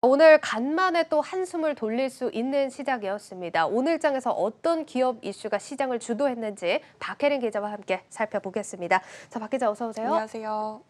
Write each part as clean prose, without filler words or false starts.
오늘 간만에 또 한숨을 돌릴 수 있는 시작이었습니다. 오늘장에서 어떤 기업 이슈가 시장을 주도했는지 박혜린 기자와 함께 살펴보겠습니다. 자, 박 기자 어서 오세요. 안녕하세요.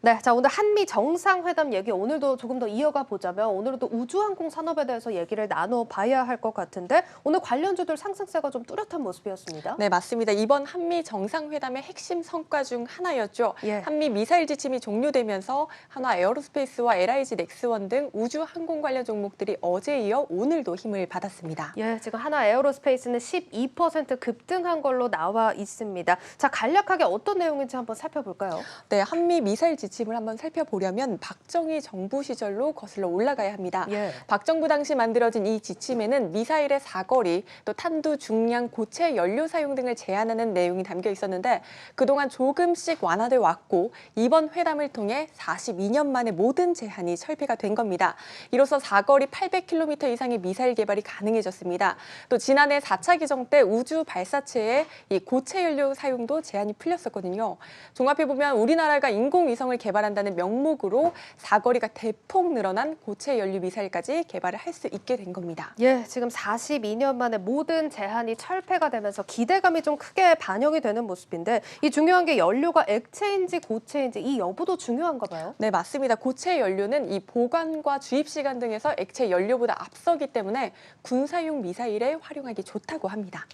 네, 자 오늘 한미 정상회담 얘기 오늘도 조금 더 이어가 보자면 오늘은 또 우주항공 산업에 대해서 얘기를 나눠봐야 할 것 같은데 오늘 관련주들 상승세가 좀 뚜렷한 모습이었습니다. 네, 맞습니다. 이번 한미 정상회담의 핵심 성과 중 하나였죠. 예. 한미 미사일 지침이 종료되면서 한화 에어로스페이스와 LIG 넥스원 등 우주 항공 관련 종목들이 어제 이어 오늘도 힘을 받았습니다. 예, 지금 하나 에어로스페이스는 12% 급등한 걸로 나와 있습니다. 자, 간략하게 어떤 내용인지 한번 살펴볼까요? 네, 한미 미사일 지침을 한번 살펴보려면 박정희 정부 시절로 거슬러 올라가야 합니다. 예. 박 정부 당시 만들어진 이 지침에는 미사일의 사거리, 또 탄두, 중량, 고체 연료 사용 등을 제한하는 내용이 담겨 있었는데 그동안 조금씩 완화돼 왔고 이번 회담을 통해 42년 만에 모든 제한이 철폐가 된 겁니다. 이로써 사거리 800km 이상의 미사일 개발이 가능해졌습니다. 또 지난해 4차 기정 때 우주 발사체의 이 고체 연료 사용도 제한이 풀렸었거든요. 종합해보면 우리나라가 인공위성을 개발한다는 명목으로 사거리가 대폭 늘어난 고체 연료 미사일까지 개발을 할 수 있게 된 겁니다. 예, 지금 42년 만에 모든 제한이 철폐가 되면서 기대감이 좀 크게 반영이 되는 모습인데 이 중요한 게 연료가 액체인지 고체인지 이 여부도 중요한가 봐요. 네, 맞습니다. 고체 연료는 이 보관과 주입 시간 등에서 액체 연료보다 앞서기 때문에 군사용 미사일에 활용하기 좋다고 합니다.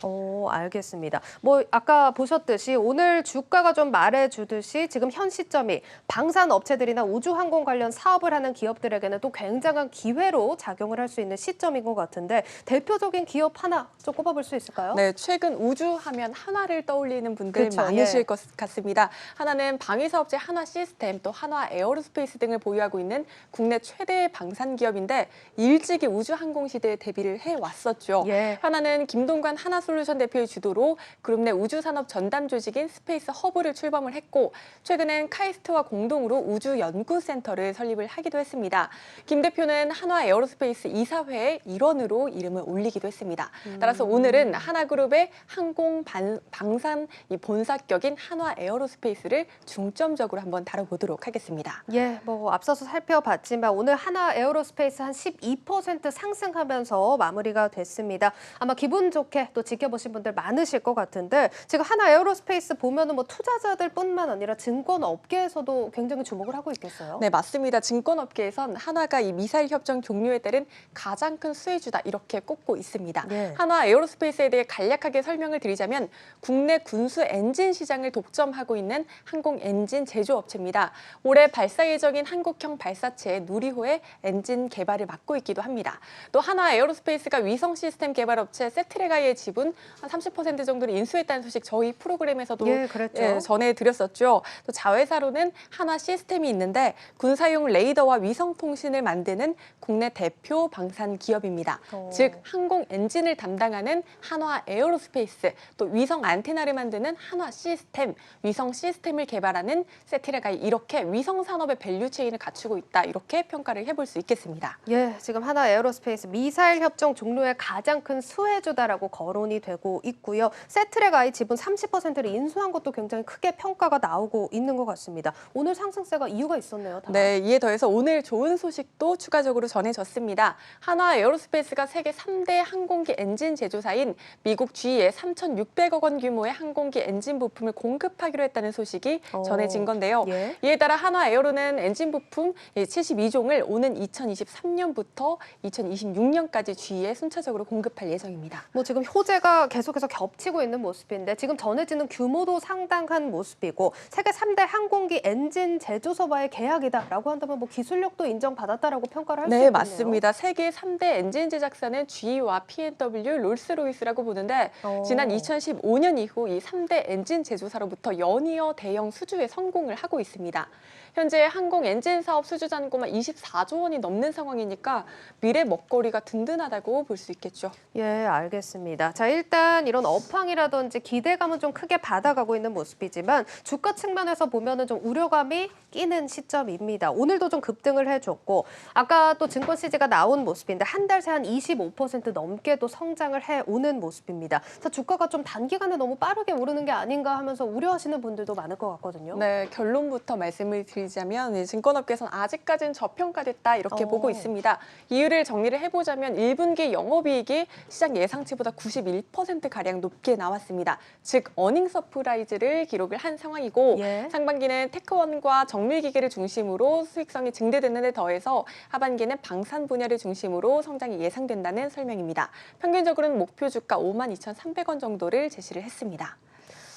알겠습니다. 뭐 아까 보셨듯이 오늘 주가가 좀 말해주듯이 지금 현 시점이 방산 업체들이나 우주항공 관련 사업을 하는 기업들에게는 또 굉장한 기회로 작용을 할 수 있는 시점인 것 같은데 대표적인 기업 하나 좀 꼽아볼 수 있을까요? 네, 최근 우주 하면 한화를 떠올리는 분들 그쵸, 많으실 예. 것 같습니다. 한화는 방위사업체 한화시스템, 또 한화 에어로스페이스 등을 보유하고 있는 국내 최대의 방산 기업인데 일찍이 우주항공 시대에 데뷔를 해왔었죠. 예. 한화는 김동관 한화솔루션 대표의 주도로 그룹 내 우주산업 전담 조직인 스페이스 허브를 출범을 했고 최근엔 카이스트와 공동으로 우주연구센터를 설립을 하기도 했습니다. 김 대표는 한화 에어로스페이스 이사회의 일원으로 이름을 올리기도 했습니다. 따라서 오늘은 하나그룹의 항공 방산 이 본사격인 한화 에어로스페이스를 중점적으로 한번 다뤄보도록 하겠습니다. 예, 뭐 앞서서 살펴봤지만 오늘 하나 에어로스페이스 한 12% 상승하면서 마무리가 됐습니다. 아마 기분 좋게 또 지켜보신 분들 많으실 것 같은데 지금 하나 에어로스페이스 보면은 뭐 투자자들뿐만 아니라 증권 업계에서도 굉장히 주목을 하고 있겠어요. 네, 맞습니다. 증권업계에선 한화가 이 미사일 협정 종료에 따른 가장 큰 수혜주다 이렇게 꼽고 있습니다. 예. 한화 에어로스페이스에 대해 간략하게 설명을 드리자면 국내 군수 엔진 시장을 독점하고 있는 항공 엔진 제조업체입니다. 올해 발사 예정인 한국형 발사체 누리호의 엔진 개발을 맡고 있기도 합니다. 또 한화 에어로스페이스가 위성 시스템 개발업체 세트레가의 지분 한 30% 정도를 인수했다는 소식 저희 프로그램에서도 예, 그랬죠. 전해드렸었죠. 또 자회사로는 한화 시스템이 있는데 군사용 레이더와 위성 통신을 만드는 국내 대표 방산 기업입니다. 즉 항공 엔진을 담당하는 한화 에어로스페이스, 또 위성 안테나를 만드는 한화 시스템, 위성 시스템을 개발하는 세트레가 이렇게 위성 산업의 밸류 체인을 갖추고 있다 이렇게 평가를 해볼 수 있겠습니다. 예, 지금 하나 에어로스페이스 미사일 협정 종료의 가장 큰 수혜주다라고 거론이 되고 있고요. 세트레가의 지분 30%를 인수한 것도 굉장히 크게 평가가 나오고 있는 것 같습니다. 오늘 상승세가 이유가 있었네요. 다. 네, 이에 더해서 오늘 좋은 소식도 추가적으로 전해졌습니다. 한화 에어로스페이스가 세계 3대 항공기 엔진 제조사인 미국 GE에 3,600억 원 규모의 항공기 엔진 부품을 공급하기로 했다는 소식이 전해진 건데요. 예. 이에 따라 한화 에어로는 엔진 부품 72종을 오는 2023년부터 2026년까지 GE에 순차적으로 공급할 예정입니다. 뭐 지금 호재가 계속해서 겹치고 있는 모습인데 지금 전해지는 규모도 상당한 모습이고 세계 3대 항공기 엔진 제조사와의 계약이다라고 한다면 뭐 기술력도 인정받았다라고 평가를 할 수 네, 있겠네요. 맞습니다. 세계 3대 엔진 제작사는 GE와 P&W, 롤스로이스라고 보는데 지난 2015년 이후 이 3대 엔진 제조사로부터 연이어 대형 수주에 성공을 하고 있습니다. 현재 항공 엔진 사업 수주 잔고만 24조 원이 넘는 상황이니까 미래 먹거리가 든든하다고 볼 수 있겠죠. 예, 알겠습니다. 자, 일단 이런 업황이라든지 기대감은 좀 크게 받아가고 있는 모습이지만 주가 측면에서 보면은 좀 우려감이 끼는 시점입니다. 오늘도 좀 급등을 해줬고 아까 또 증권 CG가 나온 모습인데 한 달 새 한 25% 넘게 또 성장을 해오는 모습입니다. 자, 주가가 좀 단기간에 너무 빠르게 오르는 게 아닌가 하면서 우려하시는 분들도 많을 것 같거든요. 네, 결론부터 말씀을 드리자면 증권업계에서는 아직까지는 저평가됐다 이렇게 이렇게 보고 있습니다. 이유를 정리를 해보자면 1분기 영업이익이 시장 예상치보다 91%가량 높게 나왔습니다. 즉 어닝 서프라이즈를 기록을 한 상황이고 예. 상반기는 테크원과 정밀기계를 중심으로 수익성이 증대되는 데 더해서 하반기는 방산 분야를 중심으로 성장이 예상된다는 설명입니다. 평균적으로는 목표 주가 52,300원 정도를 제시를 했습니다.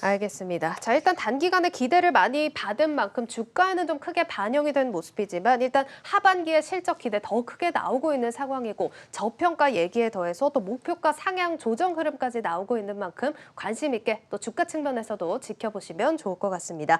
알겠습니다. 자, 일단 단기간에 기대를 많이 받은 만큼 주가에는 좀 크게 반영이 된 모습이지만 일단 하반기에 실적 기대 더 크게 나오고 있는 상황이고 저평가 얘기에 더해서 또 목표가 상향 조정 흐름까지 나오고 있는 만큼 관심 있게 또 주가 측면에서도 지켜보시면 좋을 것 같습니다.